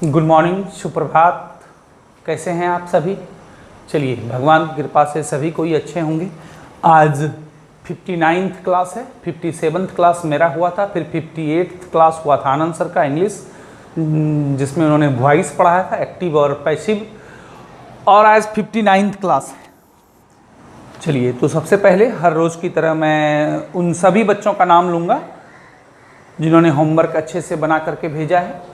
Good morning, सुप्रभात। कैसे हैं आप सभी? चलिए, भगवान की कृपा से सभी कोई अच्छे होंगे। आज 59th क्लास है। 57th क्लास मेरा हुआ था, फिर 58th क्लास हुआ था आनंद सर का इंग्लिश, जिसमें उन्होंने वॉइस पढ़ाया था, एक्टिव और पैसिव। और आज 59th क्लास है। चलिए, तो सबसे पहले हर रोज़ की तरह मैं उन सभी बच्चों का नाम लूँगा जिन्होंने होमवर्क अच्छे से बना करके भेजा है।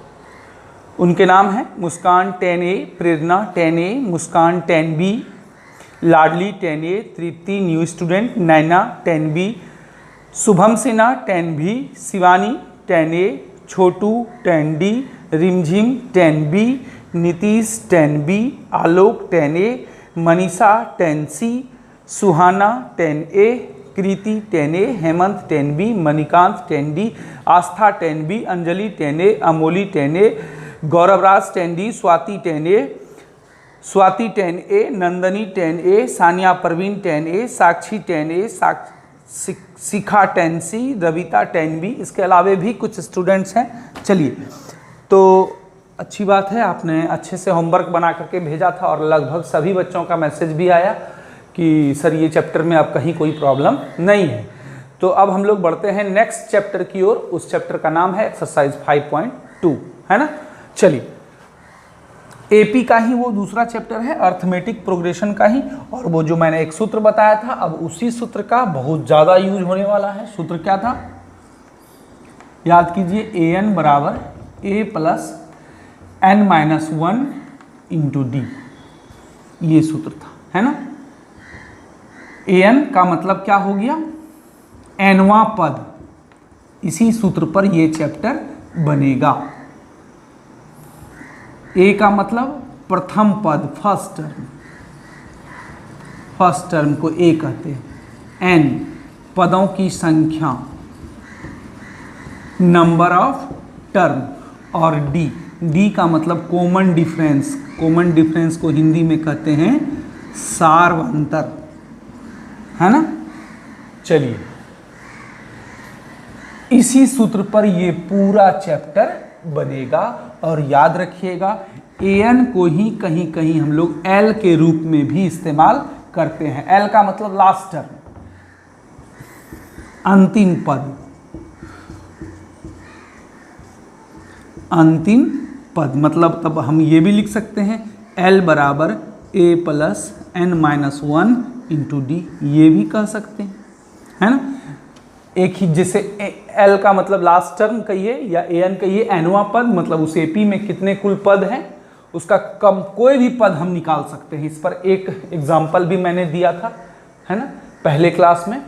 उनके नाम हैं मुस्कान 10A, प्रेरणा 10A, मुस्कान 10B, लाडली 10A, तृप्ति न्यू स्टूडेंट, नैना 10B, Shubham Sinha 10B, Shivani 10A, छोटू 10D, रिमझिम 10B, नीतीश 10B, आलोक 10A, मनीषा 10C, सुहाना 10A, कृति 10A, Hemant 10B, Manikant 10D, आस्था 10B, Anjali 10A, Amoli 10A, गौरवराज 10D, Swati 10A, Swati 10A, Nandini 10A, Sania Parveen 10A, साक्षी 10A, शिखा 10C, रविता 10B। इसके अलावा भी कुछ स्टूडेंट्स हैं। चलिए, तो अच्छी बात है, आपने अच्छे से होमवर्क बना करके भेजा था और लगभग सभी बच्चों का मैसेज भी आया कि सर ये चैप्टर में अब कहीं कोई प्रॉब्लम नहीं है। तो अब हम लोग बढ़ते हैं नेक्स्ट चैप्टर की ओर। उस चैप्टर का नाम है एक्सरसाइज 5.2, है ना। चलिए, एपी का ही वो दूसरा चैप्टर है, अर्थमेटिक प्रोग्रेशन का ही। और वो जो मैंने एक सूत्र बताया था, अब उसी सूत्र का बहुत ज़्यादा यूज होने वाला है। सूत्र क्या था? याद कीजिए, an बराबर a plus n-1 into D, ये सूत्र था, है ना। an का मतलब क्या हो गया? nवां पद। इसी सूत्र पर ये चैप्टर बनेगा। ए का मतलब प्रथम पद, फर्स्ट टर्म को ए कहते हैं। एन पदों की संख्या, नंबर ऑफ टर्म। और डी का मतलब कॉमन डिफरेंस। कॉमन डिफरेंस को हिंदी में कहते हैं सार्वंतर, है ना। चलिए, इसी सूत्र पर ये पूरा चैप्टर बनेगा। और याद रखिएगा, an को ही कहीं कहीं हम लोग l के रूप में भी इस्तेमाल करते हैं। l का मतलब लास्ट टर्म, अंतिम पद। अंतिम पद मतलब तब हम ये भी लिख सकते हैं l बराबर a plus n-1 into D, ये भी कह सकते हैं, है ना। एक ही, जैसे एल का मतलब लास्ट टर्म कहिए या एन कहिए, एनवा पद मतलब उस एपी में कितने कुल पद हैं उसका कम कोई भी पद हम निकाल सकते हैं। इस पर एक एग्जाम्पल भी मैंने दिया था, है ना, पहले क्लास में।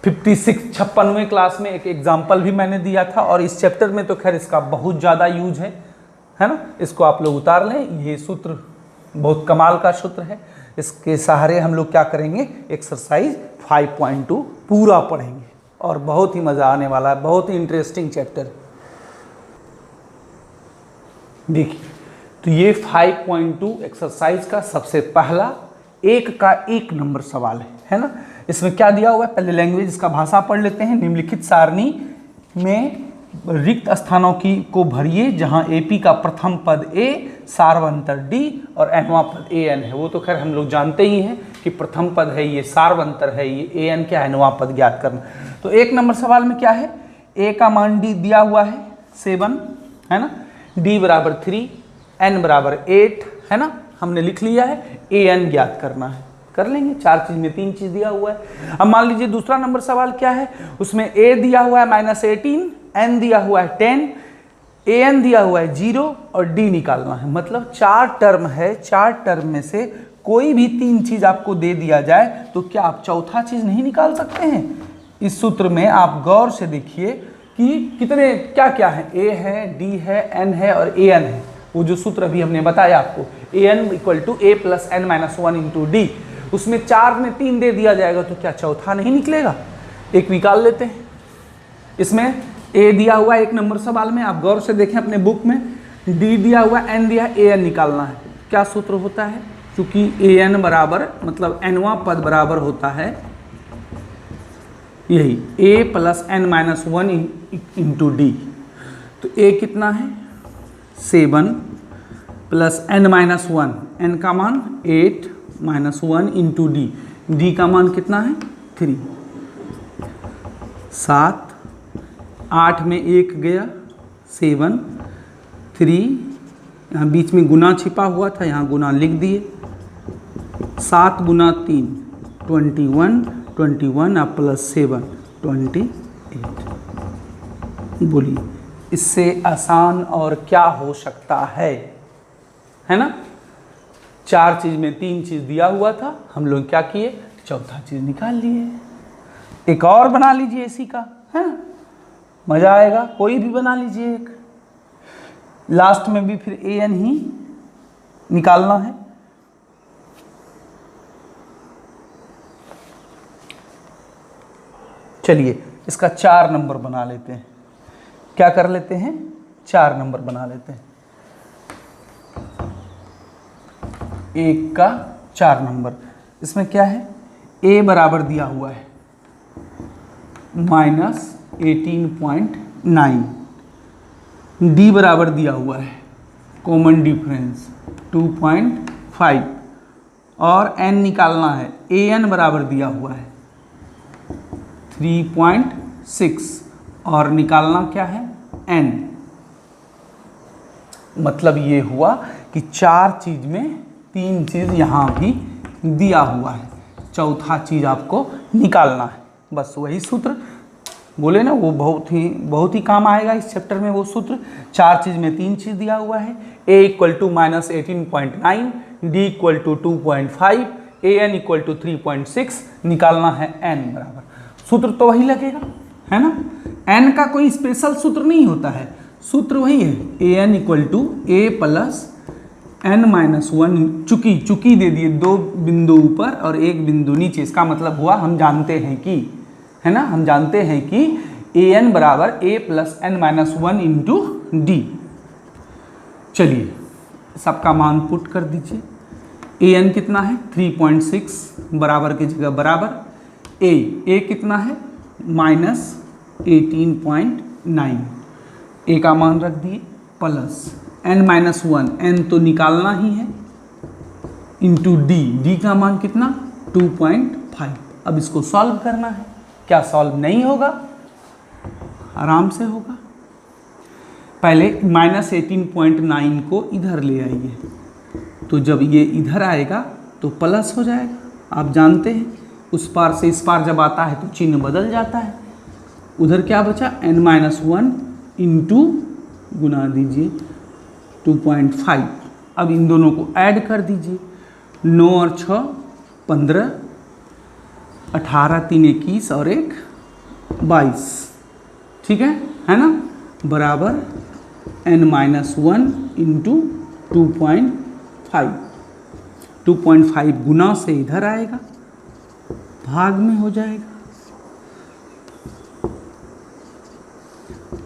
56वें क्लास में एक एग्जाम्पल भी मैंने दिया था। और इस चैप्टर में तो खैर इसका बहुत ज़्यादा यूज है ना। इसको आप लोग उतार लें, ये सूत्र बहुत कमाल का सूत्र है। इसके सहारे हम लोग क्या करेंगे, एक्सरसाइज 5.2 पूरा पढ़ेंगे और बहुत ही मज़ा आने वाला है। बहुत ही इंटरेस्टिंग चैप्टर। देखिए, तो ये 5.2 एक्सरसाइज का सबसे पहला 1 नंबर सवाल है ना। इसमें क्या दिया हुआ है, पहले लैंग्वेज इसका भाषा पढ़ लेते हैं। निम्नलिखित सारणी में रिक्त स्थानों को भरिए जहां एपी का प्रथम पद ए, सार्वंतर डी और एनवां पद an है। वो तो खैर हम लोग जानते ही हैं कि प्रथम पद है ये, सार्वंतर है ये, an क्या है, एनवां पद ज्ञात करना। तो 1 नंबर सवाल में क्या है, a का मान d दिया हुआ है 7, है ना, d बराबर 3, n बराबर 8, है ना, हमने लिख लिया है। an ज्ञात करना है, कर लेंगे। 4 चीज में 3 चीज दिया हुआ है। अब मान लीजिए दूसरा नंबर सवाल क्या है, उसमें a दिया हुआ है -18, n दिया हुआ है 10, an दिया हुआ है 0 और d निकालना है। मतलब 4 टर्म है, 4 टर्म में से कोई भी 3 चीज आपको दे दिया जाए तो क्या आप चौथा चीज नहीं निकाल सकते हैं? इस सूत्र में आप गौर से देखिए कि कितने क्या क्या है, a है, d है, n है और an है। वो जो सूत्र अभी हमने बताया आपको, an = a plus n-1 into D, उसमें 4 में 3 दे दिया जाएगा तो क्या चौथा नहीं निकलेगा? एक निकाल लेते हैं। इसमें a दिया हुआ है 1 नंबर सवाल में, आप गौर से देखें अपने बुक में, d दिया हुआ, n दिया है, an निकालना है। क्या सूत्र होता है? क्योंकि an बराबर मतलब nवां पद बराबर होता है यही a plus n-1 into D. तो a कितना है 7 प्लस n माइनस 1, n का मान 8 माइनस 1 इंटू डी, डी का मान कितना है 3, 7, 8 में 1 गया 7, 3, यहाँ बीच में गुना छिपा हुआ था, यहाँ गुना लिख दिए, 7 गुना 3 21, 21 अब प्लस 7 28। बोलिए इससे आसान और क्या हो सकता है ना। 4 चीज़ में 3 चीज़ दिया हुआ था, हम लोग क्या किए, चौथा चीज़ निकाल लिए। एक और बना लीजिए इसी का, है ना, मज़ा आएगा। कोई भी बना लीजिए एक, लास्ट में भी फिर an ही निकालना है। चलिए इसका 4 नंबर बना लेते हैं। क्या कर लेते हैं, 4 नंबर बना लेते हैं। 1 का 4 नंबर, इसमें क्या है, a बराबर दिया हुआ है -18.9, d बराबर दिया हुआ है कॉमन डिफरेंस 2.5 और n निकालना है, an बराबर दिया हुआ है 3.6 और निकालना क्या है n। मतलब ये हुआ कि 4 चीज़ में 3 चीज़ यहाँ भी दिया हुआ है, चौथा चीज़ आपको निकालना है। बस वही सूत्र बोले ना, वो बहुत ही काम आएगा इस चैप्टर में। वो सूत्र 4 चीज़ में 3 चीज़ दिया हुआ है, a equal to -18.9, d equal to 2.5, an equal to 3.6, निकालना है n बराबर। सूत्र तो वही लगेगा, है ना। n का कोई स्पेशल सूत्र नहीं होता है, सूत्र वही है, an equal to a plus n minus 1, चुकी दे दिए, 2 बिंदु ऊपर और 1 बिंदु नीचे। इसका मतलब हुआ हम जानते हैं कि, है ना, हम जानते हैं कि an बराबर a plus n minus 1 into D. चलिए सबका मान पुट कर दीजिए। an कितना है 3.6, बराबर की जगह बराबर, a कितना है -18.9, a का मान रख दिए, प्लस n माइनस 1, n तो निकालना ही है, इंटू d का मान कितना 2.5। अब इसको सॉल्व करना है। क्या सॉल्व नहीं होगा, आराम से होगा। पहले -18.9 को इधर ले आइए, तो जब ये इधर आएगा तो प्लस हो जाएगा। आप जानते हैं उस पार से इस पार जब आता है तो चिन्ह बदल जाता है। उधर क्या बचा, n-1 इंटू गुना दीजिए 2.5। अब इन दोनों को ऐड कर दीजिए, 9 और 6 15, 18 3 21 और 1 22, ठीक है ना, बराबर n-1 इंटू 2.5। 2.5 गुना से इधर आएगा, भाग में हो जाएगा,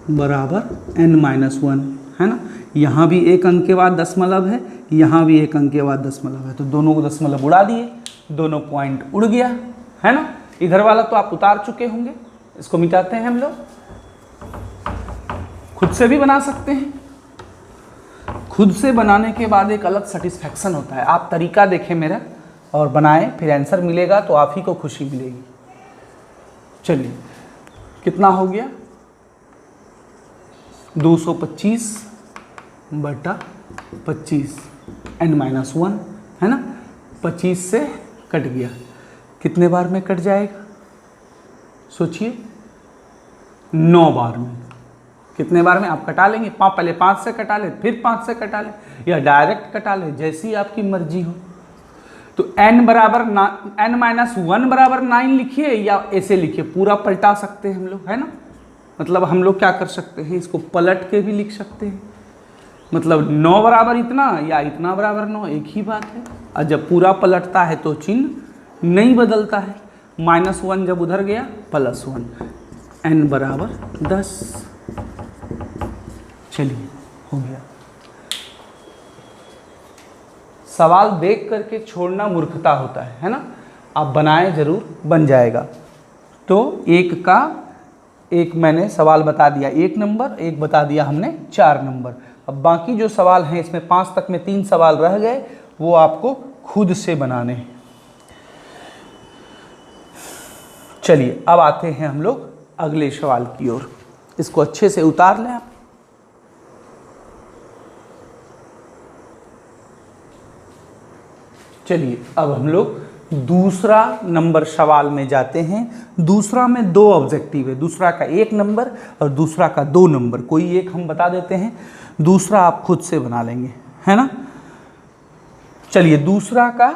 बराबर n-1, है ना। यहाँ भी 1 अंक के बाद दशमलव है, यहाँ भी 1 अंक के बाद दशमलव है, तो दोनों को दशमलव उड़ा दिए, दोनों पॉइंट उड़ गया, है ना। इधर वाला तो आप उतार चुके होंगे, इसको मिटाते हैं हम लोग। खुद से भी बना सकते हैं, खुद से बनाने के बाद एक अलग सेटिस्फैक्शन होता है। आप तरीका देखें मेरा और बनाएं, फिर आंसर मिलेगा तो आप ही को खुशी मिलेगी। चलिए कितना हो गया, 225/25 n-1, है ना। 25 से कट गया, कितने बार में कट जाएगा सोचिए, 9 बार में। कितने बार में आप कटा लेंगे, पहले 5 से कटा ले, फिर 5 से कटा ले, या डायरेक्ट कटा ले, जैसी आपकी मर्जी हो। तो n बराबर n-1 बराबर 9 लिखिए या ऐसे लिखिए, पूरा पलटा सकते हैं हम लोग, है ना। मतलब हम लोग क्या कर सकते हैं, इसको पलट के भी लिख सकते हैं। मतलब 9 बराबर इतना या इतना बराबर 9, एक ही बात है। और जब पूरा पलटता है तो चिन्ह नहीं बदलता है, -1 जब उधर गया +1, n बराबर 10। चलिए हो गया। सवाल देख करके छोड़ना मूर्खता होता है ना। आप बनाएं जरूर, बन जाएगा। तो एक मैंने सवाल बता दिया 1 नंबर, एक बता दिया हमने 4 नंबर। अब बाकी जो सवाल हैं इसमें 5 तक में 3 सवाल रह गए, वो आपको खुद से बनाने हैं। चलिए अब आते हैं हम लोग अगले सवाल की ओर। इसको अच्छे से उतार लें आप। चलिए अब हम लोग दूसरा नंबर सवाल में जाते हैं। दूसरा में 2 ऑब्जेक्टिव है, दूसरा का 1 नंबर और दूसरा का 2 नंबर। कोई एक हम बता देते हैं, दूसरा आप खुद से बना लेंगे, है ना। चलिए दूसरा का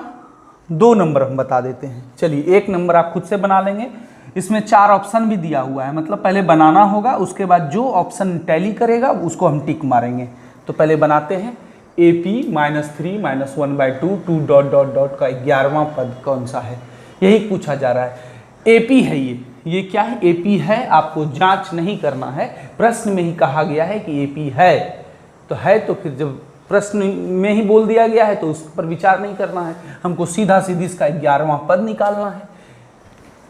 2 नंबर हम बता देते हैं। चलिए 1 नंबर आप खुद से बना लेंगे। इसमें 4 ऑप्शन भी दिया हुआ है, मतलब पहले बनाना होगा, उसके बाद जो ऑप्शन टैली करेगा उसको हम टिक मारेंगे। तो पहले बनाते हैं AP -3 -1/2 2 डॉट डॉट डॉट का 11वां पद कौन सा है, यही पूछा जा रहा है। AP है ये क्या है, AP है, आपको जांच नहीं करना है, प्रश्न में ही कहा गया है कि AP है तो फिर जब प्रश्न में ही बोल दिया गया है तो उस पर विचार नहीं करना है, हमको सीधा सीधी इसका 11वां पद निकालना है।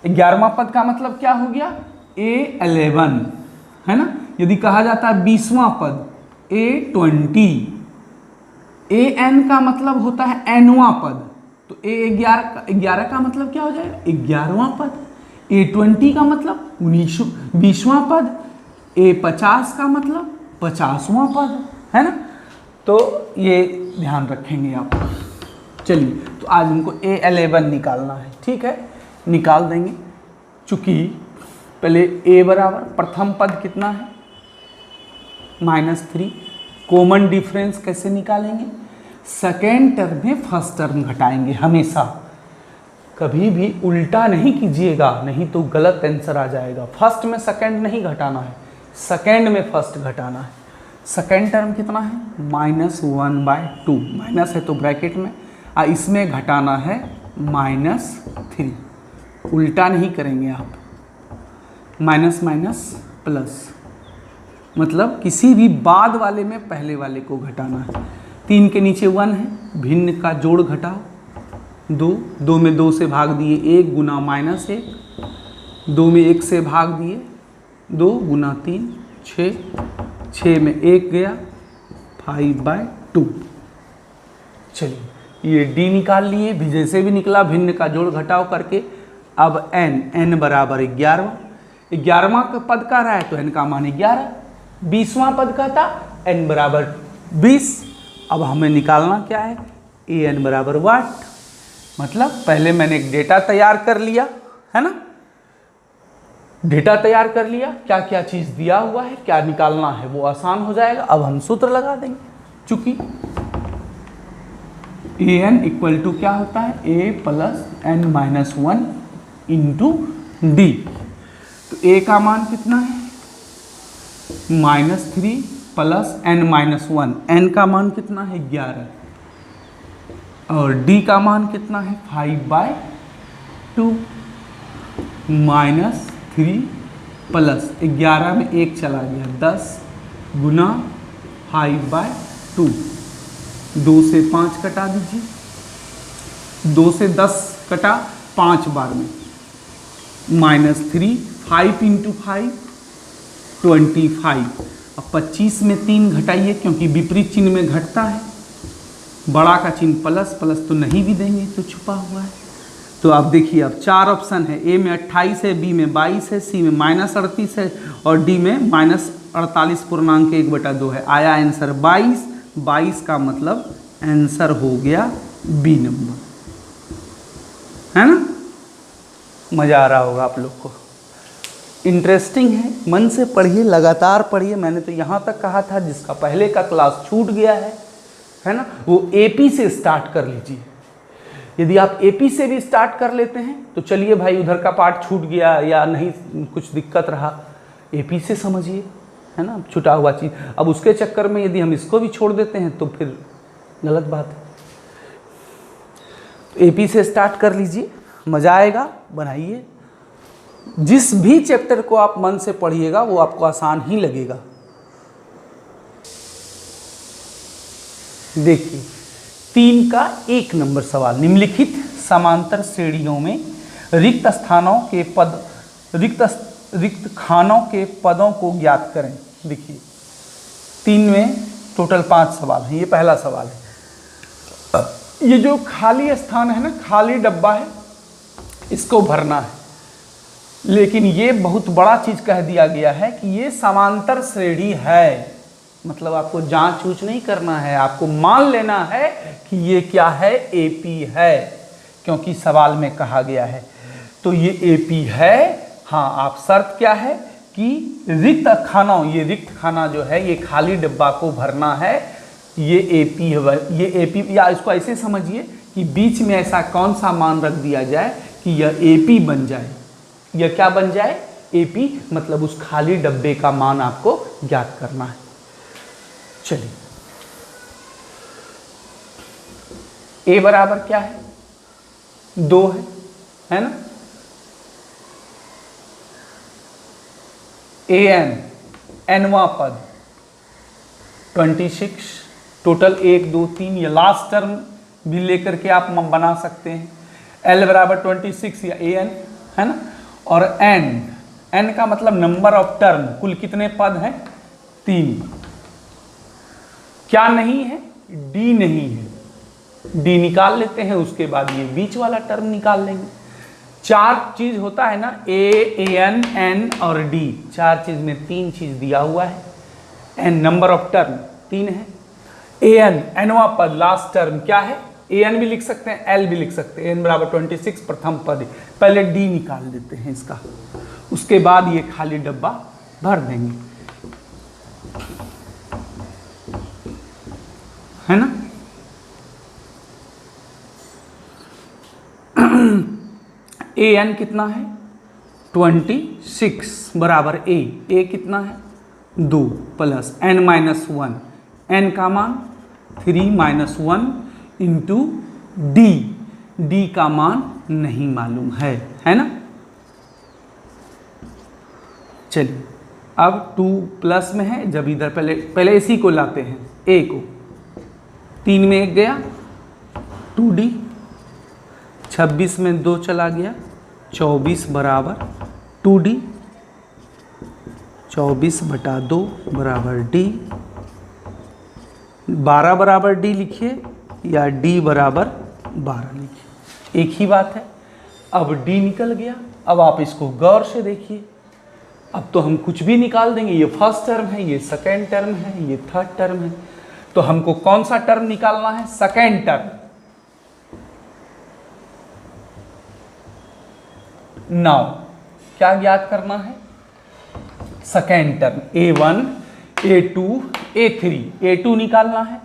11वां पद का मतलब क्या हो गया, A11, है ना। यदि कहा जाता है 20वां पद A20, AN का मतलब होता है nवां पद, तो A11 का मतलब क्या हो जाएगा, 11वां पद। A20 का मतलब 20वां पद। A50 का मतलब 50वां पद, है ना। तो ये ध्यान रखेंगे आप। चलिए तो आज हमको A11 निकालना है, ठीक है, निकाल देंगे। चूंकि पहले A बराबर प्रथम पद कितना है -3, कॉमन डिफरेंस कैसे निकालेंगे, सेकेंड टर्म में फर्स्ट टर्म घटाएंगे हमेशा, कभी भी उल्टा नहीं कीजिएगा, नहीं तो गलत आंसर आ जाएगा। फर्स्ट में सेकेंड नहीं घटाना है, सेकेंड में फर्स्ट घटाना है। सेकेंड टर्म कितना है -1/2, माइनस है तो ब्रैकेट में, इसमें घटाना है -3, उल्टा नहीं करेंगे आप, माइनस माइनस प्लस, मतलब किसी भी बाद वाले में पहले वाले को घटाना है। 3 के नीचे 1 है, भिन्न का जोड़ घटाओ, 2 में 2 से भाग दिए 1 गुना -1, 2 में 1 से भाग दिए 2 गुना 3 6 में 1 गया 5/2। चलिए ये D निकाल लिए, भी जैसे भी निकला भिन्न का जोड़ घटाव करके। अब n बराबर 11वां का पद का रहा है तो n का मान 11, 20वां पद का था n बराबर 20। अब हमें निकालना क्या है, an बराबर वाट, मतलब पहले मैंने एक डेटा तैयार कर लिया, है ना, डेटा तैयार कर लिया, क्या क्या चीज़ दिया हुआ है, क्या निकालना है, वो आसान हो जाएगा। अब हम सूत्र लगा देंगे, चूंकि an इक्वल टू क्या होता है, a plus n-1 into D. तो a का मान कितना है -3 प्लस n-1, n का मान कितना है 11, और d का मान कितना है 5/2, -3 प्लस 11 में 1 चला गया 10 गुना 5/2, 2 से 5 कटा दीजिए, 2 से 10 कटा 5 बार में, -3, 5 इंटू 5 25। अब 25 में 3 घटाइए, क्योंकि विपरीत चिन्ह में घटता है, बड़ा का चिन्ह प्लस, प्लस तो नहीं भी देंगे तो छुपा हुआ है। तो आप देखिए अब 4 ऑप्शन है, ए में 28 है, बी में 22 है, सी में -38 है और डी में -48.1/2 है। आया आंसर 22 का मतलब आंसर हो गया बी नंबर, है ना। मज़ा आ रहा होगा आप लोग को, इंटरेस्टिंग है, मन से पढ़िए, लगातार पढ़िए। मैंने तो यहाँ तक कहा था जिसका पहले का क्लास छूट गया है ना, वो एपी से स्टार्ट कर लीजिए। यदि आप एपी से भी स्टार्ट कर लेते हैं तो चलिए भाई, उधर का पार्ट छूट गया या नहीं कुछ दिक्कत रहा, एपी से समझिए, है ना, छूटा हुआ चीज़। अब उसके चक्कर में यदि हम इसको भी छोड़ देते हैं तो फिर गलत बात है। तो एपी से स्टार्ट कर लीजिए, मज़ा आएगा, बनाइए। जिस भी चैप्टर को आप मन से पढ़िएगा वो आपको आसान ही लगेगा। देखिए 3 का 1 नंबर सवाल, निम्नलिखित समांतर श्रेणियों में रिक्त खानों के पदों को ज्ञात करें। देखिए 3 में टोटल 5 सवाल हैं। ये पहला सवाल है, ये जो खाली स्थान है ना, खाली डब्बा है, इसको भरना है। लेकिन ये बहुत बड़ा चीज कह दिया गया है कि ये समांतर श्रेणी है, मतलब आपको जांच ऊंच नहीं करना है, आपको मान लेना है कि ये क्या है, एपी है, क्योंकि सवाल में कहा गया है। तो ये एपी है। हाँ, आप शर्त क्या है कि रिक्त खाना, ये रिक्त खाना जो है, ये खाली डब्बा को भरना है, ये एपी है। ये एपी, या इसको ऐसे समझिए कि बीच में ऐसा कौन सा मान रख दिया जाए कि यह एपी बन जाए। यह क्या बन जाए, एपी, मतलब उस खाली डब्बे का मान आपको ज्ञात करना है। चलिए, ए बराबर क्या है, 2 है ना। एन, एनवा पद 26, टोटल 1 2 3, ये लास्ट टर्म भी लेकर के आप बना सकते हैं। एल बराबर 26 या एन, है ना। और एन, एन का मतलब नंबर ऑफ टर्म, कुल कितने पद हैं, 3। क्या नहीं है, डी नहीं है, डी निकाल लेते हैं, उसके बाद ये बीच वाला टर्म निकाल लेंगे। 4 चीज होता है ना, ए एन एन और डी, 4 चीज में 3 चीज दिया हुआ है। एन नंबर ऑफ टर्म 3 है, ए एन एनवा पद लास्ट टर्म क्या है, ए एन भी लिख सकते हैं, एल भी लिख सकते हैं। एन बराबर 26 प्रथम पद, पहले डी निकाल देते हैं इसका, उसके बाद ये खाली डब्बा भर देंगे, है ना। ए एन कितना है, 26 बराबर ए कितना है, 2 प्लस एन माइनस 1, एन का मान 3 माइनस 1 इंटू डी, डी का मान नहीं मालूम है ना। चलिए, अब 2 प्लस में है, जब इधर पहले इसी को लाते हैं, ए को, 3 में 1 गया, 2d, 26 में 2 चला गया, 24 बराबर 2d, 24/2 बराबर d, 12 बराबर d लिखिए या d बराबर 12 लिखिए, एक ही बात है। अब d निकल गया, अब आप इसको गौर से देखिए, अब तो हम कुछ भी निकाल देंगे, ये फर्स्ट टर्म है, ये सेकेंड टर्म है, ये थर्ड टर्म है, तो हमको कौन सा टर्म निकालना है, सेकेंड टर्म। नाउ क्या ज्ञात करना है, second term, A1 A2 A3, A2 निकालना है।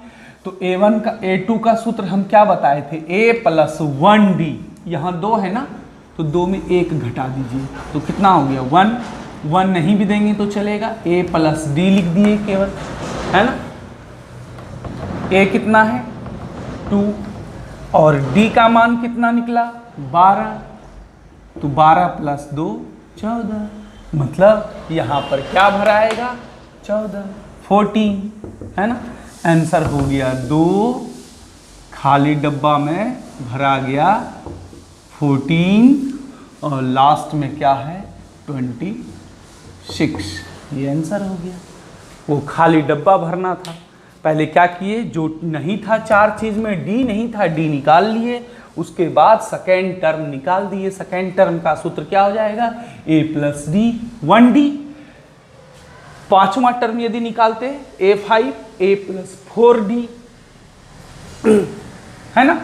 तो A1 का A2 का सूत्र हम क्या बताए थे, A प्लस 1D, यहाँ 2 है ना, तो 2 में 1 घटा दीजिए, तो कितना हो गया, 1 नहीं भी देंगे तो चलेगा, A प्लस D लिख दिए केवल, है ना। A कितना है, 2, और D का मान कितना निकला, 12, तो 12 प्लस 2 14, मतलब यहाँ पर क्या भराएगा, 14, 14, है ना। आंसर हो गया 2, खाली डब्बा में भरा गया 14 और लास्ट में क्या है, 26, ये आंसर हो गया। वो खाली डब्बा भरना था, पहले क्या किए, जो नहीं था 4 चीज में, डी नहीं था, डी निकाल लिए, उसके बाद सेकेंड टर्म निकाल दिए। सेकेंड टर्म का सूत्र क्या हो जाएगा, a प्लस डी, 1d। पांचवा टर्म यदि निकालते a5, a प्लस 4d, है ना।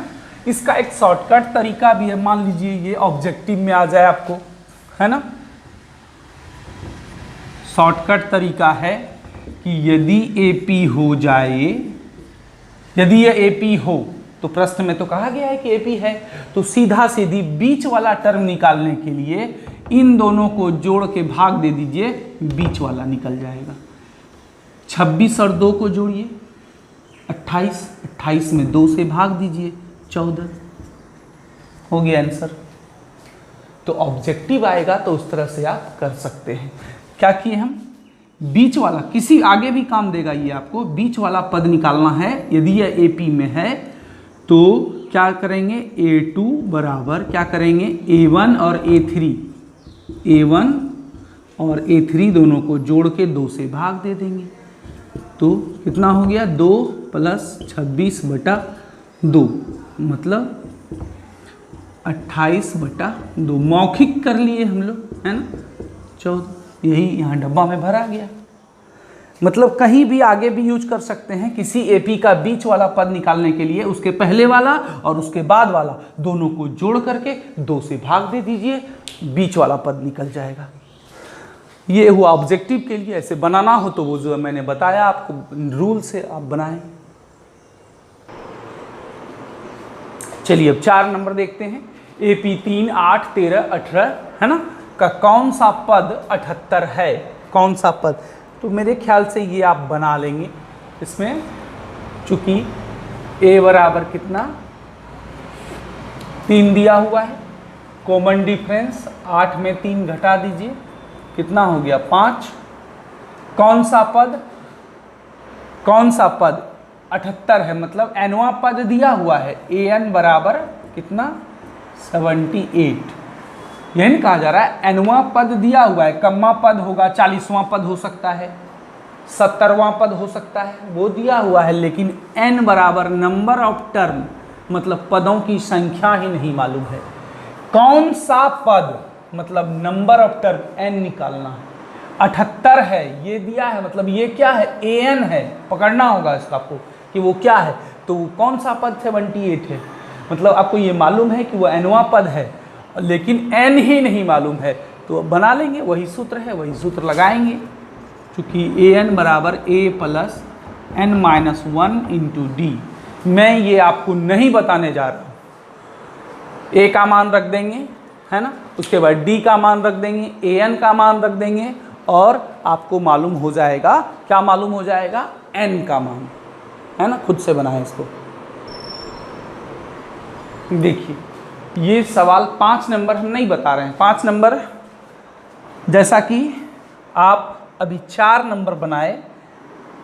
इसका एक शॉर्टकट तरीका भी है, मान लीजिए ये ऑब्जेक्टिव में आ जाए आपको, है ना। शॉर्टकट तरीका है कि यदि AP हो जाए, यदि ये AP हो, तो प्रश्न में तो कहा गया है कि AP है, तो सीधा सीधी बीच वाला टर्म निकालने के लिए इन दोनों को जोड़ के भाग दे दीजिए, बीच वाला निकल जाएगा। 26 और 2 को जोड़िए, 28, 28 में 2 से भाग दीजिए, 14, हो गया आंसर। तो ऑब्जेक्टिव आएगा तो उस तरह से आप कर सकते हैं। क्या किए हम, बीच वाला, किसी आगे भी काम देगा ये आपको, बीच वाला पद निकालना है। यदि यह AP में है तो क्या करेंगे, A2 बराबर क्या करेंगे, A1 और A3, A1 और A3 दोनों को जोड़ के 2 से भाग दे देंगे, तो कितना हो गया 2 + 26/2 मतलब 28/2। मौखिक कर लिए हम लोग, है ना, 14। यही यहाँ डब्बा में भरा गया। मतलब कहीं भी आगे भी यूज कर सकते हैं। किसी एपी का बीच वाला पद निकालने के लिए उसके पहले वाला और उसके बाद वाला दोनों को जोड़ करके 2 से भाग दे दीजिए, बीच वाला पद निकल जाएगा। ये हुआ ऑब्जेक्टिव के लिए। ऐसे बनाना हो तो वो जो मैंने बताया आपको रूल से आप बनाएं। चलिए अब 4 नंबर देखते हैं। एपी 3, 8, 13, 18 है ना, का कौन सा पद 78 है? कौन सा पद? तो मेरे ख्याल से ये आप बना लेंगे। इसमें चूंकि a बराबर कितना 3 दिया हुआ है, कॉमन डिफरेंस 8 में 3 घटा दीजिए, कितना हो गया 5। कौन सा पद 78 है, मतलब nवां पद दिया हुआ है। an बराबर कितना 78। यही कहा जा रहा है nवां पद दिया हुआ है। कम्मा पद होगा, 40वां पद हो सकता है, 70वां पद हो सकता है, वो दिया हुआ है। लेकिन n बराबर नंबर ऑफ टर्म, मतलब पदों की संख्या ही नहीं मालूम है। कौन सा पद मतलब नंबर ऑफ टर्म n निकालना है। 78 है ये दिया है, मतलब ये क्या है an है, पकड़ना होगा इसका आपको कि वो क्या है। तो कौन सा पद 78 है, मतलब आपको ये मालूम है कि वो nवां पद है, लेकिन n ही नहीं मालूम है। तो बना लेंगे, वही सूत्र है, वही सूत्र लगाएंगे। चूँकि an बराबर a + n - 1 × d। मैं ये आपको नहीं बताने जा रहा हूँ। a का मान रख देंगे, है ना, उसके बाद d का मान रख देंगे, an का मान रख देंगे, और आपको मालूम हो जाएगा, क्या मालूम हो जाएगा, n का मान, है ना। खुद से बनाएं इसको। देखिए ये सवाल 5 नंबर हम नहीं बता रहे हैं। 5 नंबर जैसा कि आप अभी 4 नंबर बनाए,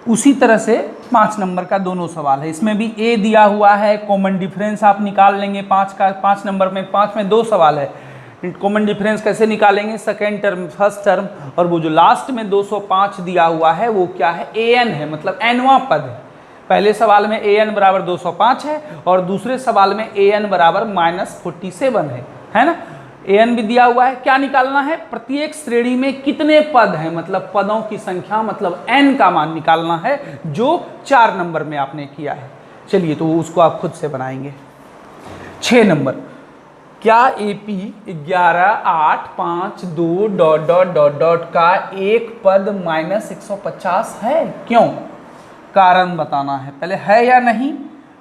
उसी तरह से 5 नंबर का दोनों सवाल है। इसमें भी a दिया हुआ है, कॉमन डिफरेंस आप निकाल लेंगे 5 का। 5 नंबर में 5 में 2 सवाल है। कॉमन डिफरेंस कैसे निकालेंगे, सेकेंड टर्म फर्स्ट टर्म, और वो जो लास्ट में 205 दिया हुआ है वो क्या है, an है, मतलब nवां पद है। पहले सवाल में an बराबर 205 है और दूसरे सवाल में an बराबर -47 है ना। an भी दिया हुआ है। क्या निकालना है, प्रत्येक श्रेणी में कितने पद हैं, मतलब पदों की संख्या, मतलब n का मान निकालना है, जो 4 नंबर में आपने किया है। चलिए तो उसको आप खुद से बनाएंगे। 6 नंबर, क्या AP 11, 8, 5, 2 ... का एक पद -150 है? क्यों? कारण बताना है। पहले है या नहीं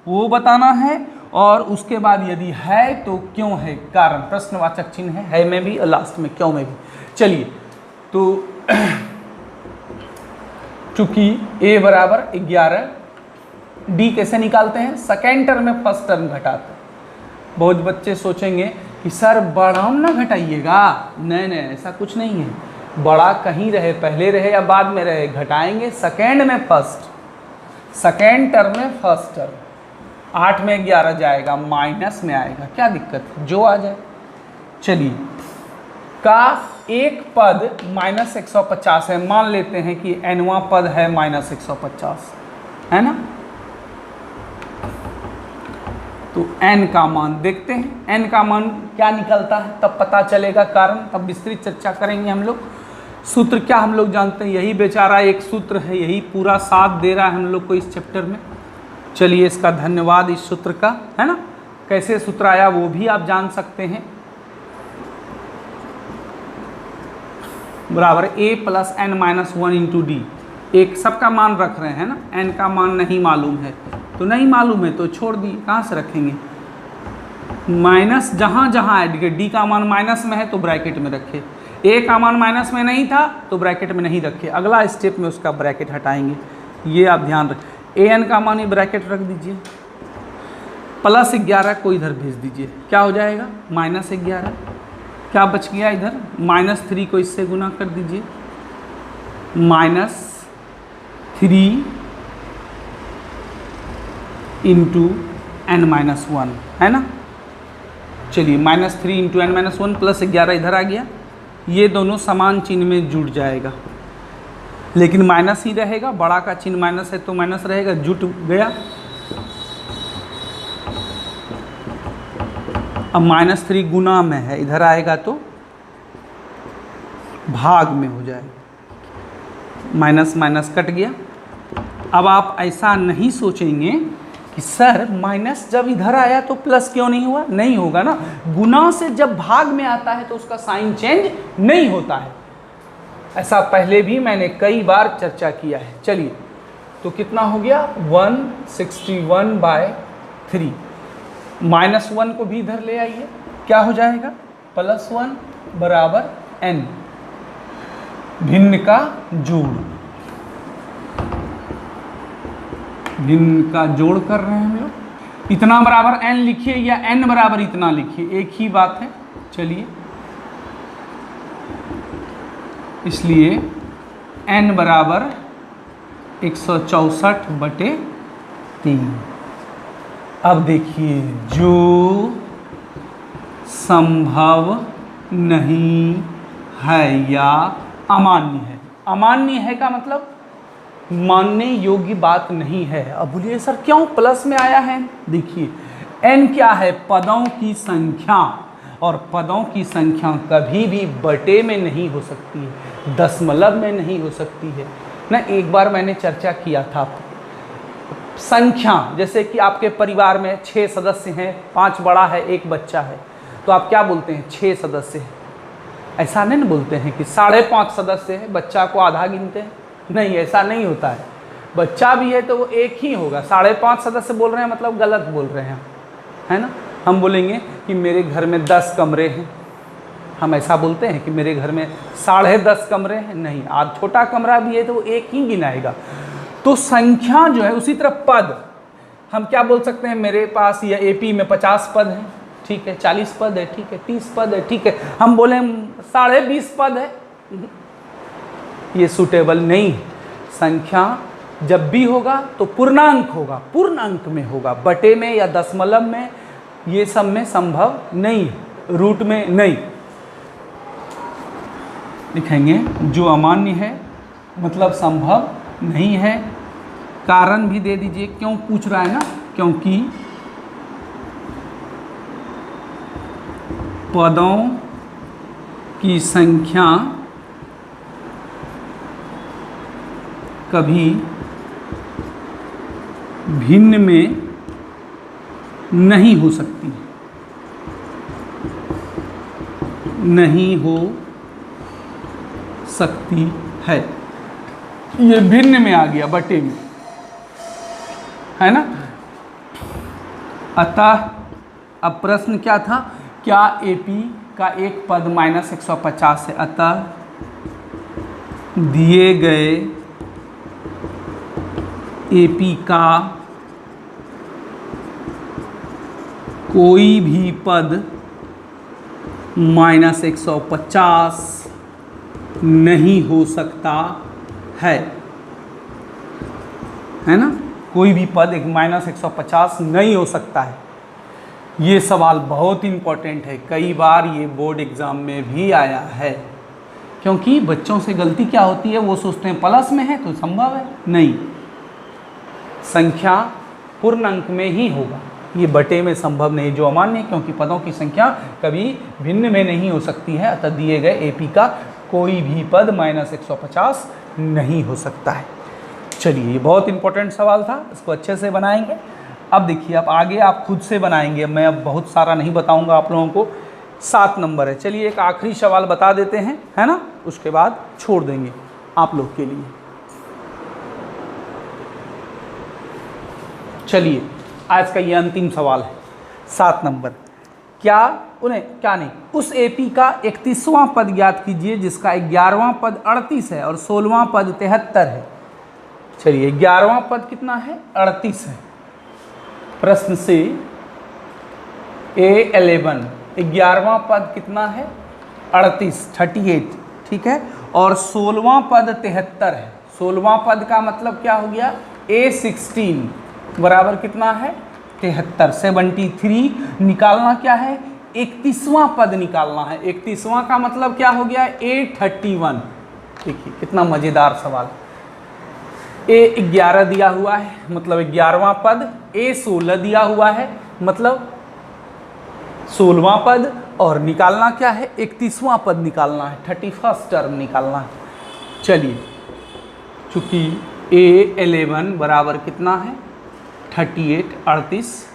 वो बताना है, और उसके बाद यदि है तो क्यों है, कारण प्रश्नवाचक चिन्ह है में भी और लास्ट में क्यों में भी। चलिए तो चूंकि a बराबर 11, d कैसे निकालते हैं, सेकेंड टर्म में फर्स्ट टर्म घटाते हैं। बहुत बच्चे सोचेंगे कि सर बड़ा ना घटाइएगा, नहीं नहीं ऐसा कुछ नहीं है। बड़ा कहीं रहे, पहले रहे या बाद में रहे, घटाएंगे सेकेंड में फर्स्ट, सेकेंड टर्म में फर्स्ट टर्म। 8 में 11 जाएगा, माइनस में आएगा, क्या दिक्कत है, जो आ जाए। चलिए का एक पद -150 है, मान लेते हैं कि nवां पद है -150, है ना। तो n का मान देखते हैं, n का मान क्या निकलता है तब पता चलेगा कारण, तब विस्तृत चर्चा करेंगे हम लोग। सूत्र क्या हम लोग जानते हैं, यही बेचारा एक सूत्र है, यही पूरा साथ दे रहा है हम लोग को इस चैप्टर में। चलिए इसका धन्यवाद इस सूत्र का, है ना। कैसे सूत्र आया वो भी आप जान सकते हैं। बराबर a + n - 1 × d। एक सबका मान रख रहे हैं ना, n का मान नहीं मालूम है, तो नहीं मालूम है तो छोड़ दिए, कहाँ से रखेंगे, माइनस जहाँ जहाँ ऐड किए। d का मान माइनस में है तो ब्रैकेट में रखे, a का मान माइनस में नहीं था तो ब्रैकेट में नहीं रखे, अगला स्टेप में उसका ब्रैकेट हटाएंगे, ये आप ध्यान रखें। an का मान ही ब्रैकेट रख दीजिए, +11 को इधर भेज दीजिए, क्या हो जाएगा -11, क्या बच गया इधर, -3 को इससे गुना कर दीजिए, -3 × n-1, है ना। चलिए -3 × n-1 +11 इधर आ गया, ये दोनों समान चिन्ह में जुड़ जाएगा। लेकिन माइनस ही रहेगा, बड़ा का चिन्ह माइनस है तो माइनस रहेगा, जुट गया। अब -3 गुना में है, इधर आएगा तो भाग में हो जाएगा, माइनस माइनस कट गया। अब आप ऐसा नहीं सोचेंगे कि सर माइनस जब इधर आया तो प्लस क्यों नहीं हुआ, नहीं होगा ना, गुना से जब भाग में आता है तो उसका साइन चेंज नहीं होता है। ऐसा पहले भी मैंने कई बार चर्चा किया है। चलिए तो कितना हो गया 161/3, -1 को भी इधर ले आइए, क्या हो जाएगा +1 बराबर n, भिन्न का जोड़, भिन्न का जोड़ कर रहे हैं हम लोग। इतना बराबर n लिखिए या n बराबर इतना लिखिए, एक ही बात है। चलिए इसलिए n बराबर 164/3। अब देखिए जो संभव नहीं है या अमान्य है, अमान्य है का मतलब मानने योग्य बात नहीं है। अब बोलिए सर क्यों प्लस में आया है, देखिए n क्या है, पदों की संख्या, और पदों की संख्या कभी भी बटे में नहीं हो सकती है, दशमलव में नहीं हो सकती है ना। एक बार मैंने चर्चा किया था, संख्या जैसे कि आपके परिवार में 6 सदस्य हैं, 5 बड़ा है 1 बच्चा है, तो आप क्या बोलते हैं 6 सदस्य हैं, ऐसा नहीं ना बोलते हैं कि 5.5 सदस्य है, बच्चा को आधा गिनते हैं, नहीं ऐसा नहीं होता है। बच्चा भी है तो वो एक ही होगा, 5.5 सदस्य बोल रहे हैं मतलब गलत बोल रहे हैं, है ना। हम बोलेंगे कि मेरे घर में 10 कमरे हैं, हम ऐसा बोलते हैं कि मेरे घर में 10.5 कमरे हैं, नहीं, आज छोटा कमरा भी है तो वो एक ही गिनाएगा। तो संख्या जो है, उसी तरह पद हम क्या बोल सकते हैं, मेरे पास या एपी में 50 पद हैं, ठीक है, 40 पद है, ठीक है, 30 पद है, ठीक है, हम बोले 20.5 पद है, ये सूटेबल नहीं है। संख्या जब भी होगा तो पूर्णांक होगा, पूर्ण अंक में होगा, बटे में या दशमलव में ये सब में संभव नहीं है, रूट में नहीं। लिखेंगे जो अमान्य है मतलब संभव नहीं है। कारण भी दे दीजिए, क्यों पूछ रहा है ना, क्योंकि पदों की संख्या कभी भिन्न में नहीं हो सकती, नहीं हो सकती है। ये भिन्न में आ गया, बटे में, है ना। अतः अब प्रश्न क्या था, क्या एपी का एक पद -150 है, अतः दिए गए एपी का कोई भी पद -150 नहीं हो सकता है ना। कोई भी पद एक -150 नहीं हो सकता है। ये सवाल बहुत इम्पोर्टेंट है, कई बार ये बोर्ड एग्ज़ाम में भी आया है, क्योंकि बच्चों से गलती क्या होती है, वो सोचते हैं प्लस में है तो संभव है, नहीं, संख्या पूर्ण अंक में ही होगा, ये बटे में संभव नहीं, जो अमान्य, क्योंकि पदों की संख्या कभी भिन्न में नहीं हो सकती है। अतः दिए गए एपी का कोई भी पद -150 नहीं हो सकता है। चलिए ये बहुत इंपॉर्टेंट सवाल था, इसको अच्छे से बनाएंगे। अब देखिए अब आगे आप खुद से बनाएंगे, मैं अब बहुत सारा नहीं बताऊंगा आप लोगों को। 7 नंबर है, चलिए एक आखिरी सवाल बता देते हैं, है ना, उसके बाद छोड़ देंगे आप लोग के लिए। चलिए आज का ये अंतिम सवाल है, 7 नंबर। क्या नहीं, उस एपी का 31वां पद ज्ञात कीजिए जिसका 11वां पद 38 है और 16वां पद 73 है। चलिए 11वां पद कितना है, 38 है। प्रश्न से A11 11वां पद कितना है, 38, ठीक है, और 16वां पद 73 है। 16वां पद का मतलब क्या हो गया, A16 बराबर कितना है, 73, 73 निकालना क्या है, 31वां पद निकालना है। 31वां का मतलब क्या हो गया, A31। देखिए कितना मज़ेदार सवाल। ए 11 दिया हुआ है मतलब 11वां पद, ए 16 दिया हुआ है मतलब 16वां पद, और निकालना क्या है 31वां पद निकालना है, 31st टर्म निकालना है। चलिए, चूंकि A11 बराबर कितना है 38 38,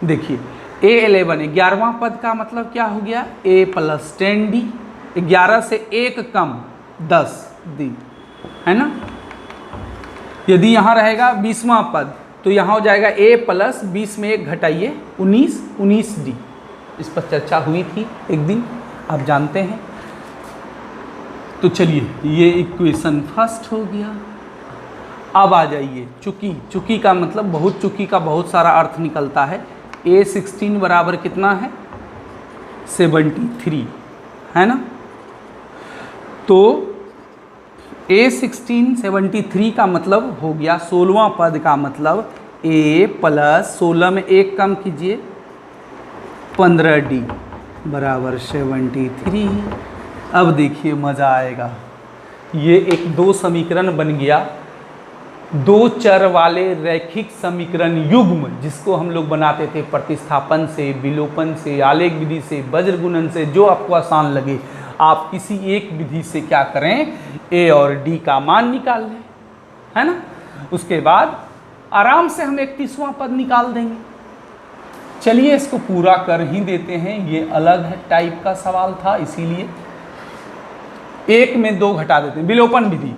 देखिए A11 11वां पद का मतलब क्या हो गया A + 10D, 11 से 1 कम 10 दी, है ना। यदि यहाँ रहेगा 20वां पद तो यहाँ हो जाएगा A + 20 में 1 घटाइए 19 19D। इस पर चर्चा हुई थी एक दिन, आप जानते हैं। तो चलिए ये इक्वेशन फर्स्ट हो गया। अब आ जाइए चूंकि, चूंकि का मतलब बहुत, चूंकि का बहुत सारा अर्थ निकलता है। A16 बराबर कितना है 73, है ना। तो A16 73 का मतलब हो गया 16वां पद का मतलब A + 16 में 1 कम कीजिए 15D बराबर 73। अब देखिए मज़ा आएगा, ये एक 2 समीकरण बन गया, 2 चर वाले रैखिक समीकरण युग्म, जिसको हम लोग बनाते थे प्रतिस्थापन से, विलोपन से, आलेख विधि से, वज्र गुणन से, जो आपको आसान लगे। आप किसी एक विधि से क्या करें, A और D का मान निकाल लें, है ना। उसके बाद आराम से हम 31वां पद निकाल देंगे। चलिए इसको पूरा कर ही देते हैं, ये अलग है टाइप का सवाल था, इसीलिए 1 में 2 घटा देते हैं। विलोपन विधि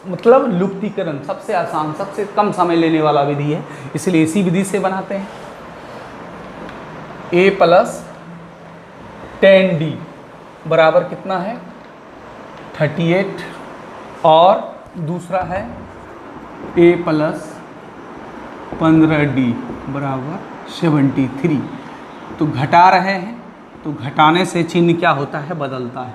मतलब लुप्तीकरण, सबसे आसान सबसे कम समय लेने वाला विधि है, इसलिए इसी विधि से बनाते हैं। A + 10D बराबर कितना है 38, और दूसरा है A + 15D बराबर 73। तो घटा रहे हैं, तो घटाने से चिन्ह क्या होता है बदलता है,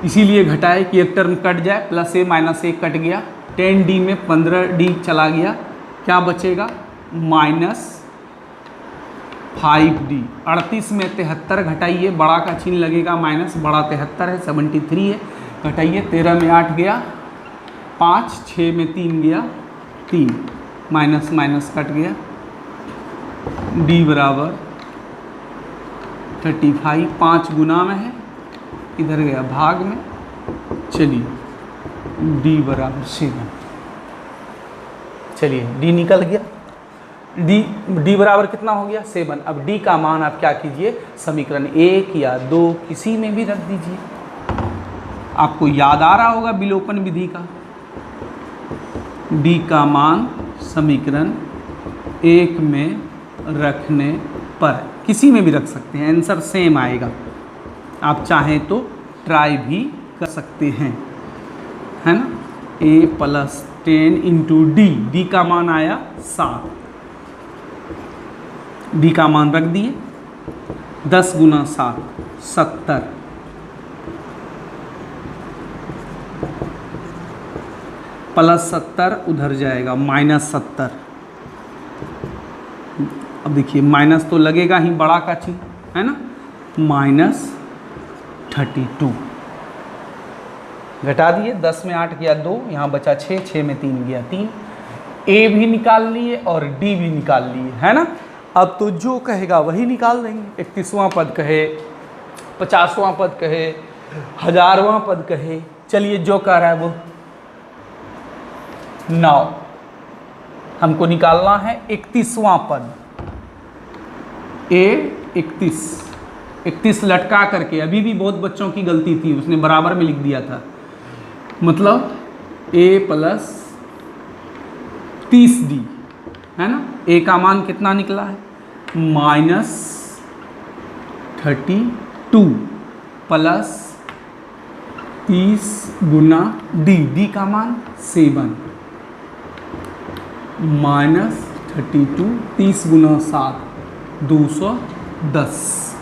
इसीलिए घटाए कि एक टर्म कट जाए, +A - A कट गया, 10D में 15D चला गया, क्या बचेगा -5D। 38 में 73 घटाइए, बड़ा का चिन्ह लगेगा माइनस, बड़ा 73 है, 73 है, घटाइए 13 में 8 गया 5, 6 में 3 गया 3, माइनस माइनस कट गया, D बराबर 35, 5 गुना में है, इधर गया भाग में। चलिए D बराबर 7, चलिए D निकल गया, D बराबर कितना हो गया 7। अब D का मान आप क्या कीजिए, समीकरण 1 या 2 किसी में भी रख दीजिए। आपको याद आ रहा होगा विलोपन विधि का, D का मान समीकरण 1 में रखने पर, किसी में भी रख सकते हैं, आंसर सेम आएगा। आप चाहें तो ट्राई भी कर सकते हैं, है ना। A + 10 × D का मान आया 7, D का मान रख दिए, 10 × 7 70, +70 उधर जाएगा -70। अब देखिए माइनस तो लगेगा ही, बड़ा का चिन्ह, है ना, -32 घटा दिए, 10 में 8 गया 2, यहाँ बचा 6, 6 में 3 गया 3। A भी निकाल लिए और D भी निकाल लिए, है ना। अब तो जो कहेगा वही निकाल देंगे, 31वां पद कहे, 50वां पद कहे, 1000वां पद कहे, चलिए जो कह रहा है वो। 9 हमको निकालना है 31वां पद, A 31 लटका करके, अभी भी बहुत बच्चों की गलती थी, उसने बराबर में लिख दिया था, मतलब A + 30D, है ना। A का मान कितना निकला है -32 + 30 गुना D का मान 7, -32 30 गुना 7 210।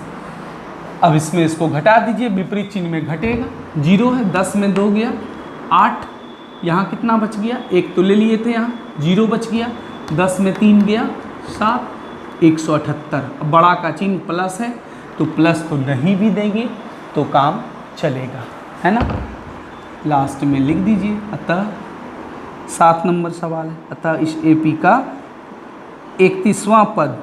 अब इसमें इसको घटा दीजिए, विपरीत चिन्ह में घटेगा, 0 है, 10 में 2 गया 8, यहाँ कितना बच गया, 1 तो ले लिए थे, यहाँ 0 बच गया, 10 में 3 गया 7, 178। अब बड़ा का चिन्ह प्लस है, तो प्लस तो नहीं भी देंगे तो काम चलेगा, है ना। लास्ट में लिख दीजिए, अतः 7 नंबर सवाल है। अतः इस AP का 31वां पद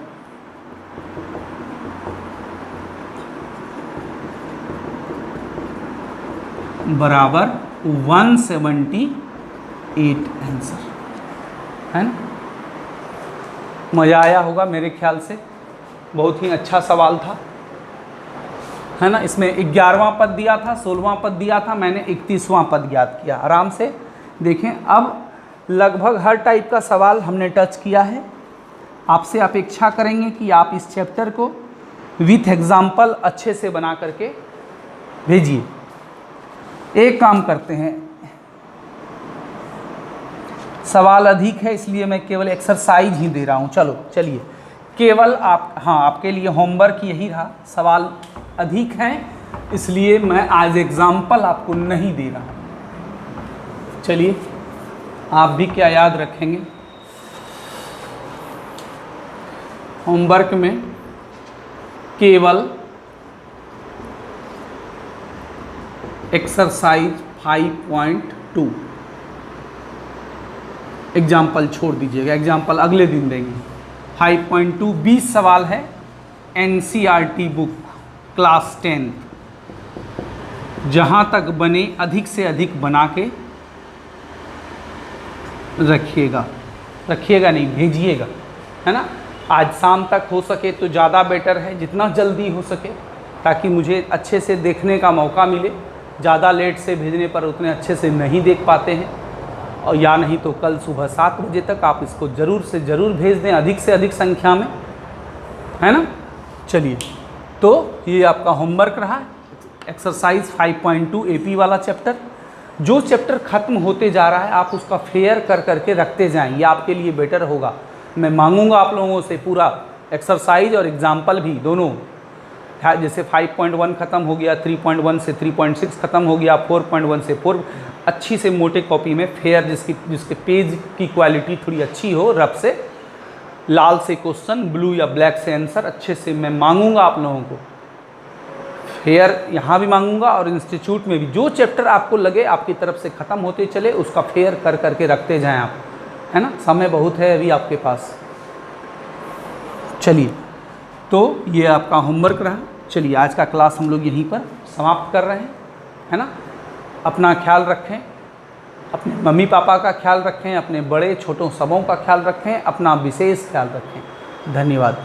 बराबर 178 आंसर है ना। मज़ा आया होगा मेरे ख्याल से, बहुत ही अच्छा सवाल था, है ना। इसमें 11वां पद दिया था, 16वां पद दिया था, मैंने 31वां पद याद किया। आराम से देखें, अब लगभग हर टाइप का सवाल हमने टच किया है। आपसे अपेक्षा करेंगे कि आप इस चैप्टर को विथ एग्जाम्पल अच्छे से बना करके भेजिए। एक काम करते हैं, सवाल अधिक है इसलिए मैं केवल एक्सरसाइज ही दे रहा हूँ। चलो चलिए, केवल आपके लिए होमवर्क यही रहा, सवाल अधिक हैं इसलिए मैं आज एग्जाम्पल आपको नहीं दे रहा हूँ। चलिए, आप भी क्या याद रखेंगे होमवर्क में, केवल एक्सरसाइज 5.2 एग्जाम्पल छोड़ दीजिएगा, एग्जाम्पल अगले दिन देंगे। 5.2 20 सवाल है, NCERT बुक क्लास 10, जहाँ तक बने अधिक से अधिक बना के रखिएगा नहीं, भेजिएगा, है ना। आज शाम तक हो सके तो ज़्यादा बेटर है, जितना जल्दी हो सके, ताकि मुझे अच्छे से देखने का मौका मिले। ज़्यादा लेट से भेजने पर उतने अच्छे से नहीं देख पाते हैं, और या नहीं तो कल सुबह 7 बजे तक आप इसको ज़रूर से ज़रूर भेज दें, अधिक से अधिक संख्या में, है ना। चलिए, तो ये आपका होमवर्क रहा, एक्सरसाइज 5.2 AP वाला चैप्टर। जो चैप्टर ख़त्म होते जा रहा है आप उसका फेयर कर करके रखते जाएं, ये आपके लिए बेटर होगा। मैं मांगूंगा आप लोगों से पूरा एक्सरसाइज और एग्जाम्पल भी दोनों, जैसे 5.1 ख़त्म हो गया, 3.1 से 3.6 ख़त्म हो गया, 4.1 से 4, अच्छी से मोटे कॉपी में फेयर, जिसके पेज की क्वालिटी थोड़ी अच्छी हो, रफ से, लाल से क्वेश्चन, ब्लू या ब्लैक से आंसर, अच्छे से मैं मांगूंगा आप लोगों को। फेयर यहाँ भी मांगूंगा और इंस्टीट्यूट में भी। जो चैप्टर आपको लगे आपकी तरफ से ख़त्म होते चले, उसका फेयर कर करके रखते जाएं आप, है ना। समय बहुत है अभी आपके पास। चलिए, तो ये आपका होमवर्क रहा। चलिए, आज का क्लास हम लोग यहीं पर समाप्त कर रहे हैं, है ना। अपना ख्याल रखें, अपने मम्मी पापा का ख्याल रखें, अपने बड़े छोटों सबों का ख्याल रखें, अपना विशेष ख्याल रखें। धन्यवाद।